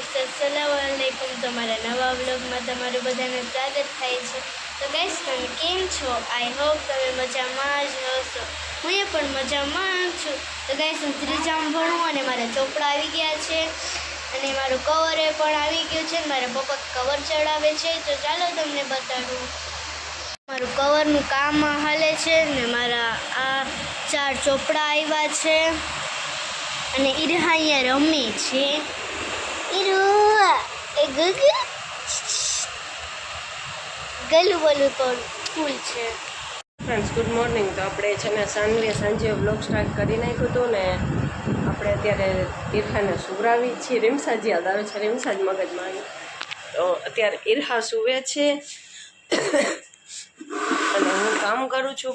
Guys अस्सलाम वालेकुम તમારા નવા વ્લોગમાં તમારું બધાને સ્વાગત થાય છે। તો ગાઈસ તમે કેમ છો? આઈ હોપ તમે મજામાં જ હશો। હું એ પણ મજામાં છું। તો ગાઈસ હું ત્રીજામાં ભણું અને મારા ચોપડા આવી ગયા છે અને મારું કવર એ પણ આવી ગયું છે। મારા પપ્પા કવર ચડાવે છે તો ચાલો તમને બતાડું। મારું કવરનું કામ હાલે છે ને મારા આ 4 ચોપડા આવ્યા છે અને ઈરહા અહીંયા રમે છે। ગલું બોલું તો ફૂલ છે। Friends good morning. તો આપણે છે ને સાંજે વ્લોગ સ્ટાર્ટ કરી નાખ્યું હતું ને આપણે અત્યારે ઈરહાને સુવરાવી છીએ। રીમસા જ યાદ આવે છે, રીમસા જ મગજમાં આવી। તો અત્યારે ઈરહા સૂવે છે અને હું કામ કરું છું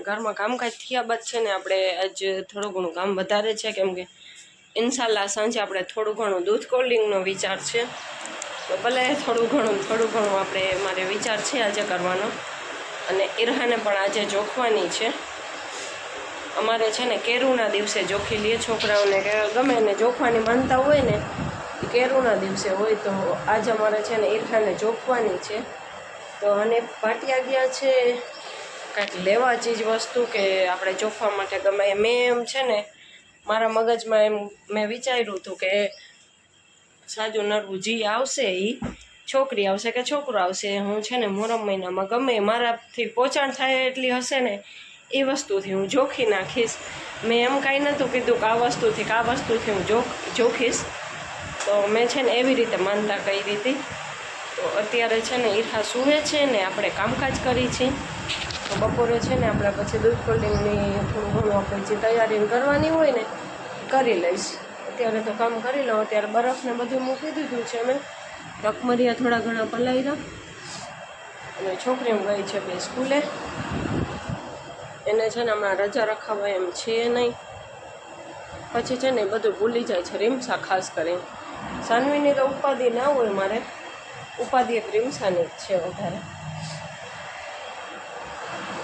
ઘરમાં કામકાજ થયા બાદ છે ને આપણે આજ થોડું ઘણું કામ વધારે છે, કેમ કે ઇન્શાલ્લાહ સાંજે આપણે થોડું ઘણું દૂધ કોલ્ડિંગનો વિચાર છે। તો ભલે થોડું ઘણું આપણે મારે વિચાર છે આજે કરવાનો અને ઈરહાને પણ આજે જોખવાની છે। અમારે છે ને કેરુના દિવસે જોખી લઈએ છોકરાઓને, કે ગમે એને જોખવાની માનતા હોય ને એ કેરુના દિવસે હોય। તો આજે અમારે છે ને ઈરહાને જોખવાની છે। તો અને પાટિયા ગયા છે કાંઈક લેવા ચીજ વસ્તુ કે આપણે જોખવા માટે ગમે મેં એમ છે ને મારા મગજમાં એમ મેં વિચાર્યું હતું કે સાજુ નરવું જી આવશે એ છોકરી આવશે કે છોકરો આવશે, હું છે ને મોહરમ મહિનામાં ગમે મારાથી પહોંચાણ થાય એટલી હશે ને એ વસ્તુથી હું જોખી નાખીશ। મેં એમ કાંઈ નહોતું કીધું કે આ વસ્તુથી હું જોખીશ। તો મેં છે ને એવી રીતે માનતા કરી હતી। તો અત્યારે છે ને ઈરહા સૂવે છે ને આપણે કામકાજ કરી છીએ। તો બપોરે છે ને આપણે પછી દૂધ કોલ્ડિંગની થોડું ઘણું આપણે જે તૈયારી કરવાની હોય ને કરી લઈશ। અત્યારે તો કામ કરી લઉં। અત્યારે બરફને બધું મૂકી દીધું છે મેં, રખમરિયા થોડા ઘણા પલાળ્યા અને છોકરી ગઈ છે બે સ્કૂલે। એને છે ને હમણાં રજા રખાવા એમ છે નહીં, પછી છે ને બધું ભૂલી જાય છે રીમસા ખાસ કરીને। સાનવીની તો ઉપાધિ ના હોય, મારે ઉપાધિ એક રીમસાની જ છે વધારે।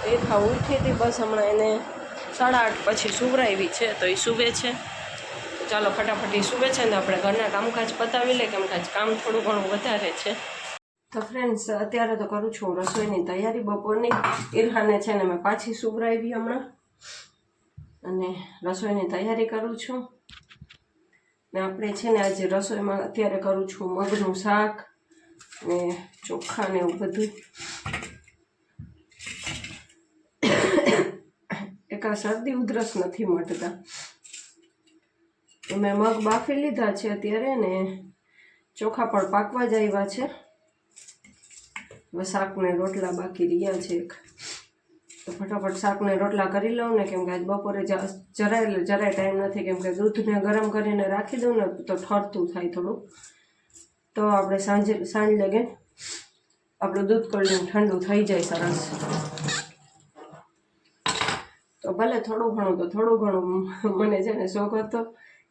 ઈરહા ઉઠી હતી બસ હમણાં એને 8:30 પછી સુવરાવી છે તો એ સૂવે છે। ચાલો ફટાફટ એ સૂવે છે ને આપણે ઘરના કામકાજ પતાવી લે, કેમ કે કામ થોડું ઘણું વધારે છે। તો ફ્રેન્ડ્સ અત્યારે તો કરું છું રસોઈની તૈયારી બપોરની। ઈરહાને છે ને મેં પાછી સુવરાવી હમણાં અને રસોઈની તૈયારી કરું છું ને આપણે છે ને આજે રસોઈમાં અત્યારે કરું છું મગનું શાક ને ચોખા ને એવું બધું। એક આ શરદી ઉધરસ નથી મટતા। મેં મગ બાફી લીધા છે અત્યારે ને ચોખા પણ પાકવા જ આવ્યા છે। હવે શાકને રોટલા બાકી રહ્યા છે એક, તો ફટાફટ શાકને રોટલા કરી લઉં ને, કેમ કે આજ બપોરે જરાય ટાઈમ નથી, કેમ કે દૂધને ગરમ કરીને રાખી દઉં ને તો ઠરતું થાય થોડું। તો આપણે સાંજ લગે આપણું દૂધ કોલ્ડિંગ ઠંડુ થઈ જાય સરસ। તો ભલે થોડું ઘણું મને છે ને શોખ હતો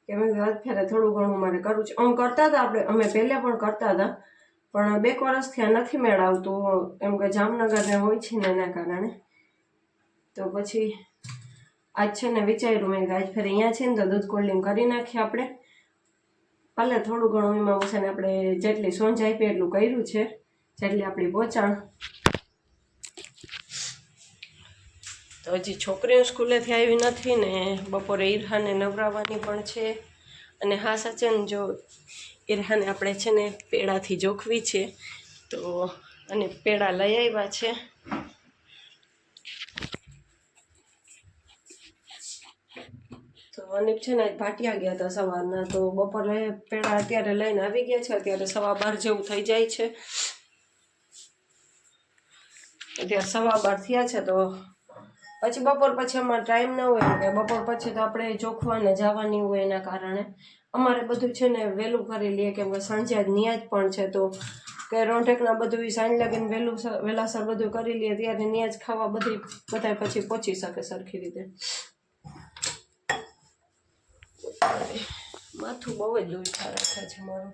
કે મેં અત્યારે થોડું ઘણું મારે કરવું છે। કરતા હતા અમે પહેલાં પણ કરતા હતા, પણ 2 વર્ષથી આ નથી મેળ આવતું, એમ કે જામનગરને હોય છે ને એના કારણે। તો પછી આજ છે ને વિચાર્યું મેં કે આજ ફેર અહીંયા છે ને તો દૂધ કોલ્ડિંગ કરી નાખીએ આપણે। ભલે થોડું ઘણું એમાં છે ને આપણે જેટલી સોંજ આપીએ એટલું કર્યું છે, જેટલી આપણી પહોંચાણ। તો હજી છોકરીઓ સ્કૂલેથી આવી નથી ને બપોરે ઈરહાને નવરાવવાની પણ છે। અને હા સાચે ને જો ઈરહાને આપણે છે ને પેડાથી જોખવી છે, તો અને પેડા લઈ આવ્યા છે। તો અનિક છે ને ભાટિયા ગયા હતા સવારના, તો બપોરે પેડા અત્યારે લઈને આવી ગયા છે। અત્યારે 12:15 જેવું થઈ જાય છે, અત્યારે 12:15 થયા છે। તો પછી બપોર પછી અમારે ટાઈમ ના હોય, કે બપોર પછી તો આપણે જોખવાને જવાની હોય એના કારણે અમારે બધું છે ને વહેલું કરી લઈએ, કેમ કે સાંજે આજ નિયાજ પણ છે। તો કે રોંઢેકના બધું સાંજ લાગીને વહેલાસર બધું કરી લઈએ, ત્યારે નિયાજ ખાવા બધા પછી પહોંચી શકે સરખી રીતે। માથું બહુ જ દુખા રાખે છે મારું।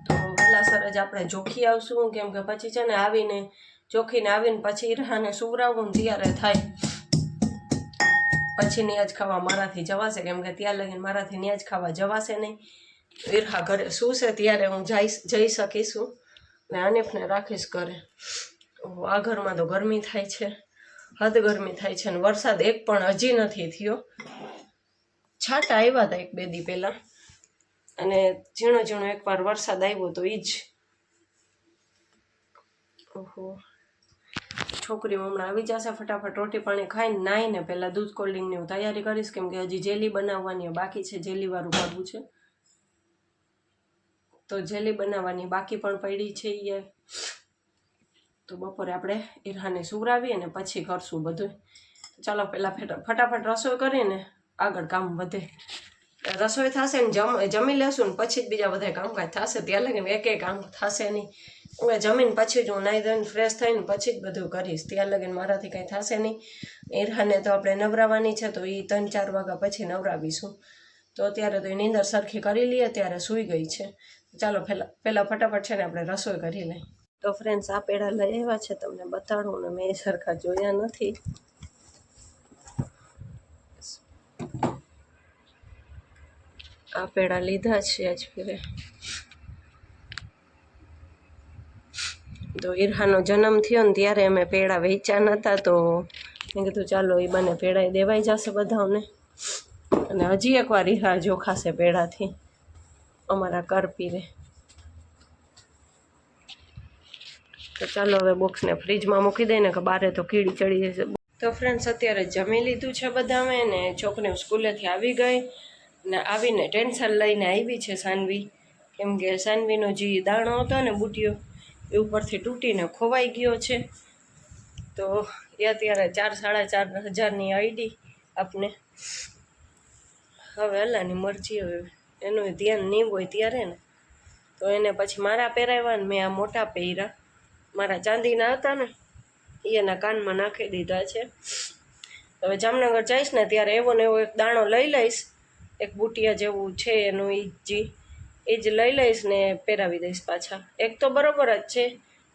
તો વહેલાસર જ આપણે જોખી આવશું, કેમ કે પછી છે ને જોખીને આવીને પછી ઈરહાને સુવરાવવું ત્યારે થાય। પછી ન્યાજ ખાવા મારાથી જવાશે, કેમ કે ત્યાં લગીને મારાથી ન્યાજ ખાવા જવાશે નહીં. ઈરહા ઘરે શું છે ત્યારે હું જઈ શકીશું ને આનિફને રાખીશ ઘરે. આ ઘરમાં તો ગરમી થાય છે, હદ ગરમી થાય છે. અને વરસાદ એક પણ હજી નથી થયો. છાંટા આવ્યા હતા 1-2 દી પહેલાં, અને ઝીણો ઝીણો એકવાર વરસાદ આવ્યો તો એ જ. ઓહો, છોકરી હમણાં આવી જશે. ફટાફટ રોટી પાણી ખાઈને નાહીને પહેલાં દૂધ કોલ્ડ ડ્રિંકની હું તૈયારી કરીશ, કેમ કે હજી જેલી બનાવવાની બાકી છે. જેલીવાળું કરવું છે તો જેલી બનાવવાની બાકી પણ પડી છે એ. તો બપોરે આપણે ઈરહાને સુવડાવી અને પછી કરશું બધું. ચાલો પહેલાં ફટાફટ રસોઈ કરીને આગળ કામ વધે. રસોઈ થશે ને જમી લેશું ને પછી જ બીજા બધા કામકાજ થશે. ત્યાં લગીને એક કામ થશે નહીં. હવે જમીને પછી જ હું નાહી ધોઈને ફ્રેશ થઈને પછી જ બધું કરીશ. ત્યાં લગીને મારાથી કંઈ થશે નહીં. ઈરહાને તો આપણે નવરાવવાની છે તો એ 3-4 વાગ્યા પછી નવરાવીશું. તો અત્યારે તો એ નીંદર સરખી કરી લઈએ, ત્યારે સૂઈ ગઈ છે. ચાલો પહેલાં ફટાફટ છે ને આપણે રસોઈ કરી લઈએ. તો ફ્રેન્ડ્સ, આ પેડા લઈ આવ્યા છે, તમને બતાડું ને મેં સરખા જોયા નથી. આ પેડા લીધા છે આજ ફેરે. તો ઈરહાનો જન્મ થયો ને ત્યારે અમે પેડા વેચ્યા નહોતા, તો મેં કીધું ચાલો એ બને પેડા દેવાઈ જશે બધાને. અને હજી એકવાર ઈરહા જોખાશે પેડાથી અમારા કરપીરે. તો ચાલો હવે બોક્સને ફ્રીજમાં મૂકી દઈને કે બારે તો કીડી ચડી જશે. તો ફ્રેન્ડ્સ, અત્યારે જમી લીધું છે બધામે ને છોકરીઓ સ્કૂલેથી આવી ગઈ ને આવીને ટેન્શન લઈને આવી છે સાનવી, કેમ કે સાનવીનો જે દાણો હતો ને બુટિયો એ ઉપરથી તૂટીને ખોવાઈ ગયો છે. તો એ અત્યારે 4-4.5 હજારની આઈડી આપને. હવે અલ્લાહની મરજી, હવે એનું ધ્યાન નહીં હોય ત્યારે ને. તો એને પછી મારા પહેરાવ્યા ને મેં આ મોટા પહેર્યા. મારા ચાંદીના હતા ને એના કાનમાં નાખી દીધા છે. હવે જામનગર જઈશ ને ત્યારે એવો ને એવો એક દાણો લઈ લઈશ, એક બુટિયા જેવું છે એનું એ જ લઈ લઈશ ને પહેરાવી દઈશ પાછા. એક તો બરાબર જ છે,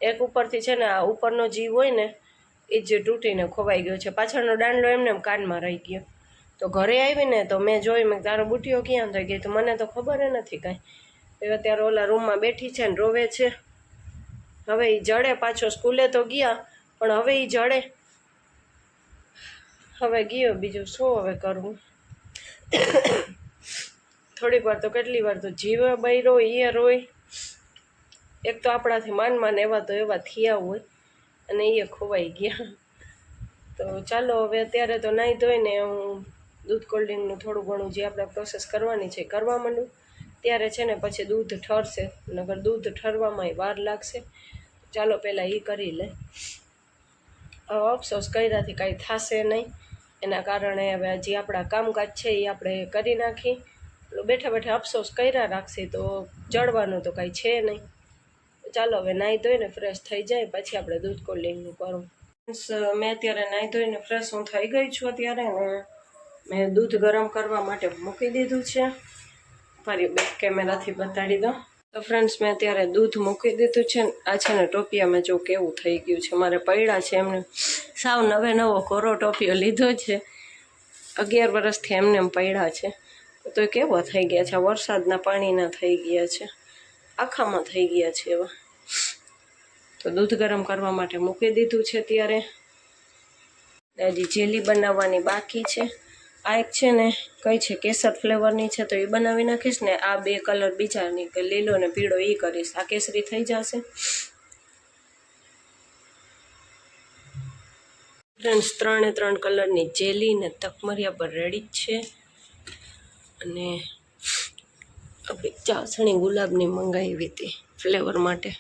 એક ઉપરથી છે ને આ ઉપરનો જીવ હોય ને એ જ તૂટીને ખોવાઈ ગયો છે. પાછળનો દાંડલો એમને એમ કાનમાં રહી ગયો. તો ઘરે આવીને તો મેં જોઈ, મેં તારો બુટિયો ક્યાં થઈ ગઈ? તો મને તો ખબર નથી કાંઈ. અત્યારે ઓલા રૂમમાં બેઠી છે ને રોવે છે. હવે એ જડે પાછો. સ્કૂલે તો ગયા પણ હવે એ જડે. હવે ગયો, બીજું શું હવે કરવું. થોડીક વાર તો કેટલી વાર તો જીવે બૈરો એ રોય. એક તો આપણાથી માન એવા તો એવા થયા હોય અને એ ખોવાઈ ગયા. તો ચાલો હવે અત્યારે તો નાહી ધોઈને હું દૂધ કોલ્ડ ડ્રિંકનું થોડું ઘણું જે આપણે પ્રોસેસ કરવાની છે કરવા માંડું. ત્યારે છે ને પછી દૂધ ઠરશે, નકર દૂધ ઠરવામાં વાર લાગશે. ચાલો પહેલાં એ કરી લે. હવે અફસોસ કર્યાથી કાંઈ થશે નહીં, એના કારણે હવે જે આપણા કામકાજ છે એ આપણે કરી નાખી. બેઠા બેઠા અફસોસ કર્યા રાખશે તો જળવાનું તો કાંઈ છે નહીં. ચાલો હવે નાહી ધોઈને ફ્રેશ થઈ જાય પછી આપણે દૂધ કોલ્ડ ડ્રિંકનું કરું. મેં અત્યારે નાહી ધોઈને ફ્રેશ હું થઈ ગઈ છું. અત્યારે મેં દૂધ ગરમ કરવા માટે મૂકી દીધું છે. ફરી બેક કેમેરાથી બતાડી દો. તો ફ્રેન્ડ્સ, મેં અત્યારે દૂધ મૂકી દીધું છે. આ છે ને ટોપિયામાં જો કેવું થઈ ગયું છે. મારે પડ્યા છે એમને સાવ નવો કોરો ટોપિયો લીધો છે. 11 વર્ષથી એમને એમ પડ્યા છે તો એ કેવો થઈ ગયા છે. વરસાદના પાણીના થઈ ગયા છે, આખામાં થઈ ગયા છે એવા. તો દૂધ ગરમ કરવા માટે મૂકી દીધું છે. ત્યારે હજી જેલી બનાવવાની બાકી છે. આ એક છે ને કઈ છે કેસર ફ્લેવરની છે તો એ બનાવી નાખીશ ને આ 2 કલર બીજાની લીલો ને પીળો એ કરીશ. આ કેસરી થઈ જશે. ફ્રેન્ડ્સ, 3 કલરની જેલી ને તકમરિયા પર રેડી જ છે. અને આપણે ચાસણી ગુલાબની મંગાવી હતી ફ્લેવર માટે.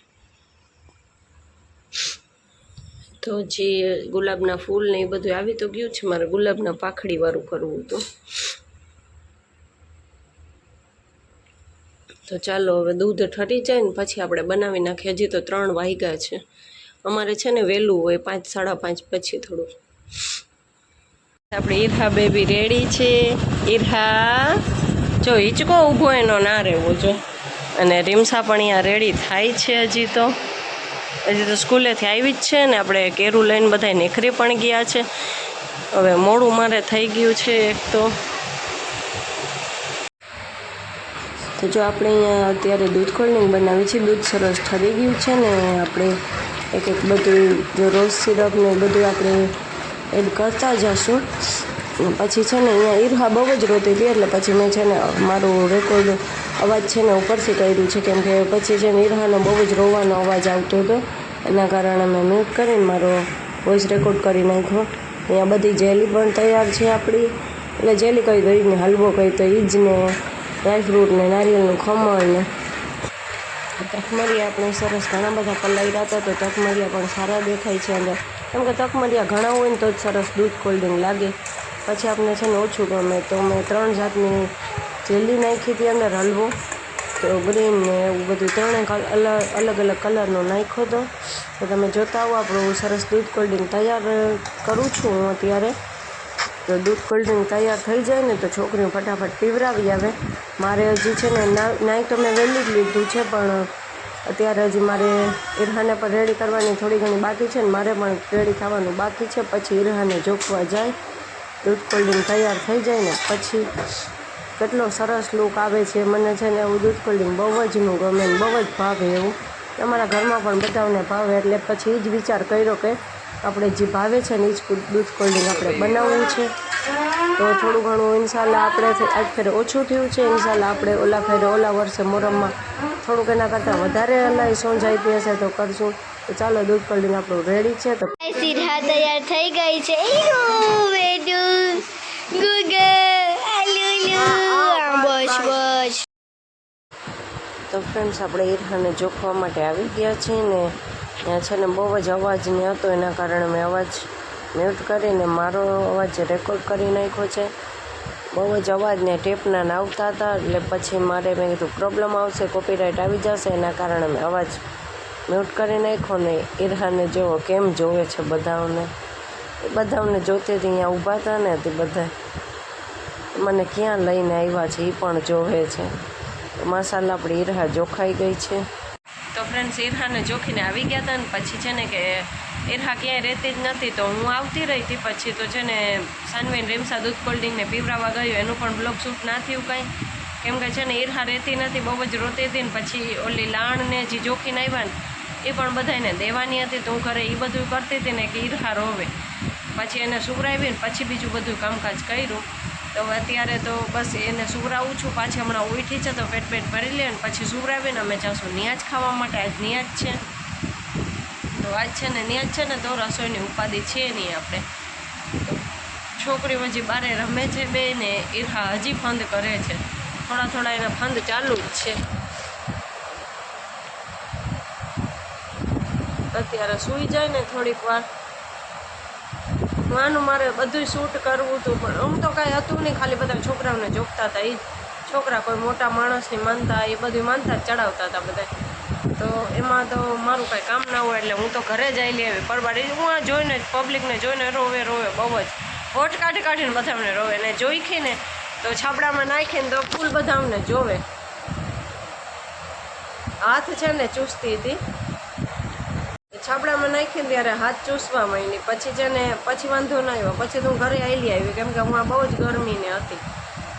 તો જે ગુલાબના ફૂલ ને એ બધું આવી તો ગયું છે. મારે ગુલાબના પાખડીવાળું કરવું હતું. તો ચાલો હવે દૂધ ઠરી જાય ને પછી આપણે બનાવી નાખીએ. હજી તો 3 વાગ્યા છે. અમારે છે ને વહેલું હોય 5-5:30 પછી થોડું. આપણે ઈરહા બેબી રેડી છે. ઈરહા જો હિંચકો ઊભો એનો ના રહેવો જો. અને રીમસા પણ અહીંયા રેડી થાય છે. હજી તો સ્કૂલેથી આવી જ છે ને આપણે કેરું લઈને બધા નીકળી પણ ગયા છે. હવે મોડું મારે થઈ ગયું છે એક તો જો આપણે અહીંયા અત્યારે દૂધ કોલ્ડ બનાવી છે. દૂધ સરસ ઠરી ગયું છે ને આપણે એક બધું જો રોઝ સિરપ ને બધું આપણે એડ કરતા જશું. પછી છે ને અહીંયા ઈરહા બહુ જ રોતી હતી એટલે પછી મેં છે ને મારું રેકોર્ડ અવાજ છે ને ઉપરથી કર્યું છે, કેમ કે પછી છે ને ઈરહાનો બહુ જ રોવાનો અવાજ આવતો હતો, એના કારણે મેં મ્યુટ કરીને મારો વોઇસ રેકોર્ડ કરી નાખ્યો. અહીંયા બધી જેલી પણ તૈયાર છે આપણી, એટલે જેલી કહી તો ઈજ ને, હલવો કહી તો ઈજ ને, ડ્રાયફ્રૂટ ને નારિયેળનું ખમણ ને તકમરિયા આપણે સરસ ઘણા બધા પલાળ્યા હતા, તો તકમરિયા પણ સારા દેખાય છે અંદર, કેમ કે તકમરિયા ઘણા હોય ને તો જ સરસ દૂધ કોલ્ડ ડ્રિંક લાગે. પછી આપણે છે ને ઓછું ગમે તો મેં 3 જાતની જેલી નાખી હતી અંદર, હલવો તો ગ્રીન ને એવું બધું 3 અલગ અલગ કલરનો નાખ્યો હતો. તો તમે જોતા આવો આપણું સરસ દૂધ કોલ્ડ ડ્રિંક તૈયાર કરું છું હું અત્યારે. તો દૂધ કોલ્ડ ડ્રિંક તૈયાર થઈ જાય ને તો છોકરીઓ ફટાફટ પીવરાવી આવે. મારે હજી છે ને નાઈ તો મેં વહેલી જ લીધું છે, પણ અત્યારે હજી મારે ઈરહાને પણ રેડી કરવાની થોડી ઘણી બાકી છે ને મારે પણ રેડી થવાનું બાકી છે. પછી ઈરહાને જોખવા જાય, દૂધ કોલ્ડ ડ્રિંક તૈયાર થઈ જાય ને પછી કેટલો સરસ લુક આવે છે. મને છે ને એવું દૂધ કોલ્ડ ડ્રિંક બહુ જ નું ગમે ને બહુ જ ભાવે એવું. અમારા ઘરમાં પણ બધાને ભાવે, એટલે પછી એ જ વિચાર કર્યો કે આપણે જે ભાવે છે ને એ જ દૂધ કોલ્ડ ડ્રિંક આપણે બનાવવું છે. તો થોડું ઘણું ઇન્શાલ્લાહ આપણે આજ ફેરે ઓછું થયું છે. ઇન્શાલ્લાહ આપણે ઓલા વર્ષે મોરમમાં થોડુંક એના કરતાં વધારે હલાઈ સોંજાઈતી હશે તો કરશું. તો ચાલો દૂધ કોલ્ડ ડ્રિંક આપણું રેડી છે. તો સીધા તૈયાર થઈ ગઈ છે. તો ફ્રેન્ડ્સ આપણે ઈરહાને જોખવા માટે આવી ગયા છીએ ને ત્યાં છે ને બહુ જ અવાજ ને હતો, એના કારણે મેં અવાજ મ્યુટ કરીને મારો અવાજ રેકોર્ડ કરી નાખ્યો છે. બહુ જ અવાજને ટેપના આવતા હતા, એટલે પછી મારે મેં કીધું પ્રોબ્લેમ આવશે, કોપીરાઇટ આવી જશે, એના કારણે મેં અવાજ મ્યુટ કરી નાખ્યો. ને ઈરહાને જોવો કેમ જોવે છે બધાને જોતી હતી, અહીંયા ઊભા હતા ને તે બધા મને ક્યાં લઈને આવ્યા છે એ પણ જોવે છે. માશાલ્લાહ આપણી ઈરહા જોખાઈ ગઈ છે. તો ફ્રેન્ડ્સ ઈરહાને જોખીને આવી ગયા હતા ને પછી છે ને કે ઈરહા ક્યાંય રહેતી જ નથી, તો હું આવતી રહી હતી. પછી તો છે ને સાનવીને રીમસા દૂધ કોલ્ડ ડ્રિંકને પીવરાવા ગયો, એનું પણ બ્લોગ શૂટ ના થયું કાંઈ, કેમ કે છે ને ઈરહા રહેતી નથી, બહુ જ રોતી હતી ને પછી ઓલી લાણને જે જોખીને આવ્યા ને એ પણ બધાને દેવાની હતી, તો હું ઘરે એ બધું કરતી હતી ને કે ઈરહા રોવે. પછી એને સુવરાવીને પછી બીજું બધું કામકાજ કર્યું. તો અત્યારે તો બસ એને સુવરાવું છું. પાછી હમણાં ઉઠી છે તો પેટ ભરી લે ને પછી સુવરાવીને અમે જાશું નિયાજ ખાવા માટે. આજ નિયાજ છે, તો આજ છે ને નિયાજ છે ને તો રસોઈની ઉપાધિ છે નહીં આપણે. તો છોકરીઓ હજી બારે રમે છે બે ને ઈરહા હજી ફંદ કરે છે, થોડા એના ફંદ ચાલુ જ છે. અત્યારે સૂઈ જાય ને થોડીક વાર. આનું મારે બધું શૂટ કરવું હતું, પણ આમ તો કાંઈ હતું નહીં, ખાલી બધા છોકરાઓને જોખતા હતા. એ છોકરા કોઈ મોટા માણસની માનતા એ બધું માનતા જ ચડાવતા હતા બધા. તો એમાં તો મારું કાંઈ કામ ના હોય, એટલે હું તો ઘરે જ આવી આવી પરબારી. હું આ જોઈને પબ્લિકને જોઈને રોવે બહુ જ, હોટ કાઢીને બધાને રોવે. ને જોઈખીને તો છાબડામાં નાખીને તો ફૂલ બધા અમને જોવે. હાથ છે ને ચૂસતી હતી, છાબડામાં નાખીને ત્યારે હાથ ચૂસવા માંડી. પછી છે ને પછી વાંધો ના આવ્યો, પછી તો હું ઘરે આવી કેમ કે હમણાં બહુ જ ગરમીને હતી,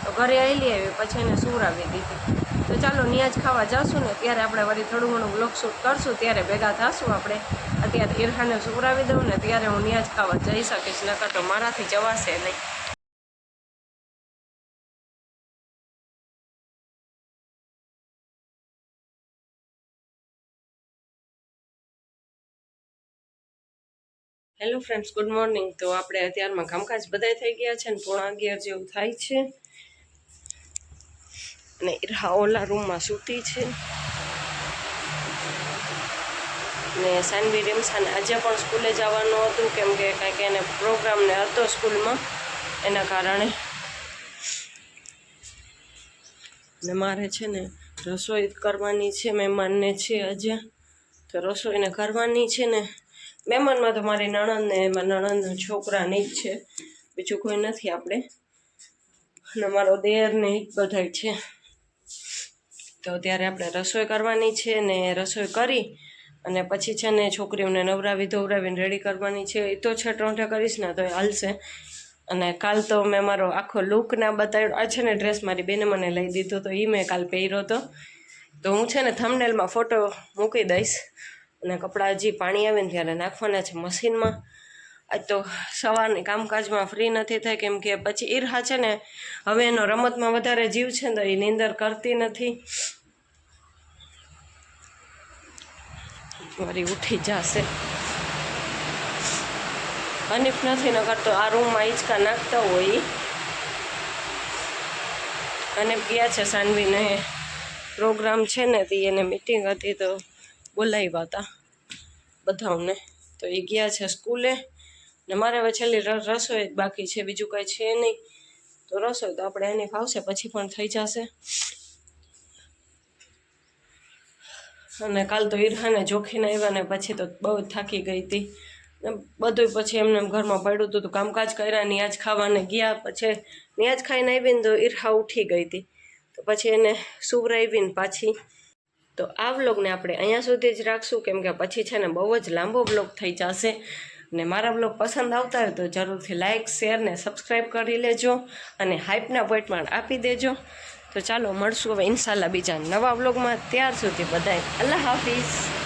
તો ઘરે આવી પછી એને સુવરાવી દીધી. તો ચાલો નિયાજ ખાવા જશું ને ત્યારે આપણે વળી થોડું ઘણું બ્લોગ શૂટ કરશું, ત્યારે ભેગા થશું આપણે. અત્યારે ઈરહાને સુવરાવી દઉં ને ત્યારે હું નિયાજ ખાવા જઈ શકીશ, નકર તો મારાથી જવાશે નહીં. Hello friends, good morning. તો આપણે અત્યારમાં કામકાજ બધાય થઈ ગયા છે ને 11:30 જેવું થાય છે, અને ઈરહા ઓલા રૂમમાં સૂતી છે. ને સાનવી રીમસાને આજે પણ સ્કૂલે જવાનું હતું, કેમ કે કાંઈક એને પ્રોગ્રામને હતો સ્કૂલમાં, એના કારણે. ને મારે છે ને રસોઈ કરવાની છે, મહેમાનને છે આજે, તો રસોઈને કરવાની છે ને. મહેમાનમાં તો મારી નણંદ ને નણંદના છોકરાની જ છે, બીજું કોઈ નથી આપણે, અને મારો દેર ને એ જ બધાય છે. તો ત્યારે આપણે રસોઈ કરવાની છે ને રસોઈ કરી અને પછી છે ને છોકરીઓને નવરાવીને રેડી કરવાની છે. એ તો છે ટોંઠે કરીશ ને તો હાલશે, અને કાલ તો મેં મારો આખો લુક ના બતાવ્યો. આ છે ને ડ્રેસ મારી બેને મને લઈ દીધો તો એ મેં કાલ પહેર્યો હતો. તો હું છે ને થંબનેલમાં ફોટો મૂકી દઈશ. અને કપડાં હજી પાણી આવે ને ત્યારે નાખવાના છે મશીનમાં. આજ તો સવારની કામકાજમાં ફ્રી નથી થઈ, કેમ કે પછી ઈરહા છે ને હવે એનો રમતમાં વધારે જીવ છે ને તો એ નીંદર કરતી નથી. વળી ઉઠી જશે. અનિફ નથી ન કરતો આ રૂમમાં હિંચકા નાખતા હોય. અને ગયા છે સાનવીને પ્રોગ્રામ છે ને તે એને મિટિંગ હતી તો બોલાવ્યા હતા બધાને, તો એ ગયા છે સ્કૂલે. ને મારે હવે છેલ્લી રસોઈ બાકી છે, બીજું કંઈ છે નહીં. તો રસોઈ તો આપણે એની ફાવશે પછી પણ થઈ જશે. અને કાલ તો ઈરહાને જોખીને આવ્યા ને પછી તો બહુ થાકી ગઈ હતી. બધું પછી એમને ઘરમાં પડ્યું હતું, કામકાજ કર્યા, નિયાજ ખાવાને ગયા. પછી નિયાજ ખાઈને આવીને તો ઈરહા ઉઠી ગઈ હતી, તો પછી એને સુવરાવીને પાછી. તો આ વ્લોગને આપણે અહીંયા સુધી જ રાખશું, કેમ કે પછી છે ને બહુ જ લાંબો વ્લોગ થઈ જશે. અને મારા વ્લોગ પસંદ આવતા હોય તો જરૂરથી લાઇક, શેર ને સબસ્ક્રાઈબ કરી લેજો અને હાઈપના પોઈન્ટમાં આપી દેજો. તો ચાલો મળશું હવે ઇન્શાલ્લાહ બીજા નવા વ્લોગમાં. ત્યાર સુધી બધાય અલ્લાહ હાફિઝ.